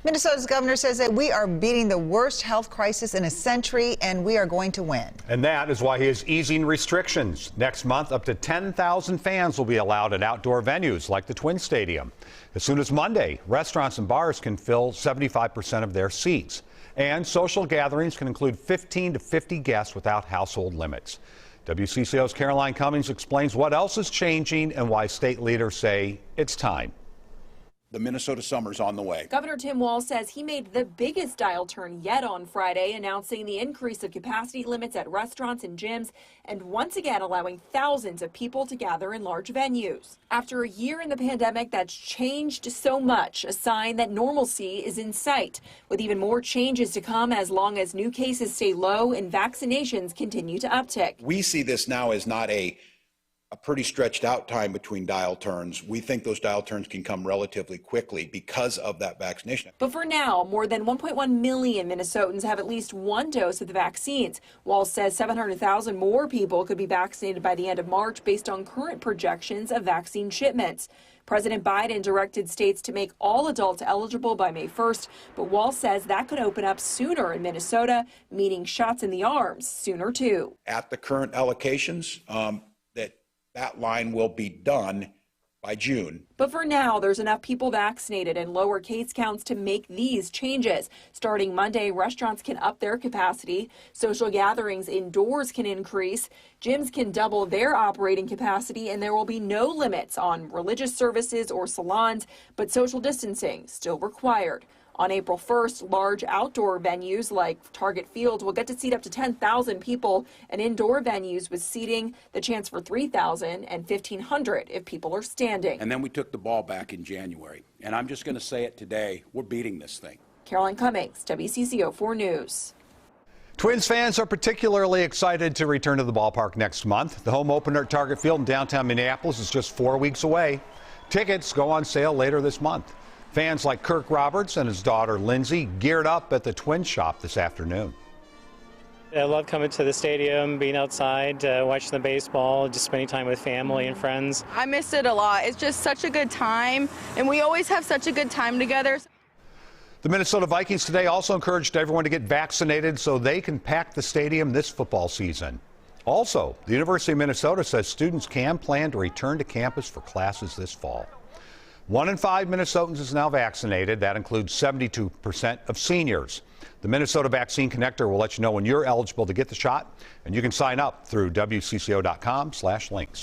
Minnesota's governor says that we are beating the worst health crisis in a century, and we are going to win. And that is why he is easing restrictions. Next month, up to 10,000 fans will be allowed at outdoor venues like the Twin Stadium. As soon as Monday, restaurants and bars can fill 75% of their seats. And social gatherings can include 15 to 50 guests without household limits. WCCO's Carline Cummings explains what else is changing and why state leaders say it's time. The Minnesota summer's on the way. Governor Tim Walz says he made the biggest dial turn yet on Friday, announcing the increase of capacity limits at restaurants and gyms, and once again allowing thousands of people to gather in large venues. After a year in the pandemic that's changed so much, a sign that normalcy is in sight, with even more changes to come as long as new cases stay low and vaccinations continue to uptick. We see this now as not a pretty stretched out time between dial turns. We think those dial turns can come relatively quickly because of that vaccination. But for now, more than 1.1 million Minnesotans have at least one dose of the vaccines. Walz says 700,000 more people could be vaccinated by the end of March based on current projections of vaccine shipments. President Biden directed states to make all adults eligible by May 1st, but Walz says that could open up sooner in Minnesota, meaning shots in the arms sooner too. At the current allocations, that line will be done by June. But for now, there's enough people vaccinated and lower case counts to make these changes. Starting Monday, restaurants can up their capacity. Social gatherings indoors can increase. Gyms can double their operating capacity, and there will be no limits on religious services or salons, but social distancing still required. On April 1st, large outdoor venues like Target Field will get to seat up to 10,000 people, and indoor venues with seating the chance for 3,000 and 1,500 if people are standing. And then we took the ball back in January. And I'm just going to say it today, we're beating this thing. Carline Cummings, WCCO 4 News. Twins fans are particularly excited to return to the ballpark next month. The home opener at Target Field in downtown Minneapolis is just 4 weeks away. Tickets go on sale later this month. Fans like Kirk Roberts and his daughter Lindsay geared up at the Twins shop this afternoon. I love coming to the stadium, being outside, watching the baseball, just spending time with family and friends. I missed it a lot. It's just such a good time, and we always have such a good time together. The Minnesota Vikings today also encouraged everyone to get vaccinated so they can pack the stadium this football season. Also, the University of Minnesota says students can plan to return to campus for classes this fall. 1 in 5 Minnesotans is now vaccinated. That includes 72% of seniors. The Minnesota Vaccine Connector will let you know when you're eligible to get the shot, and you can sign up through WCCO.com/links.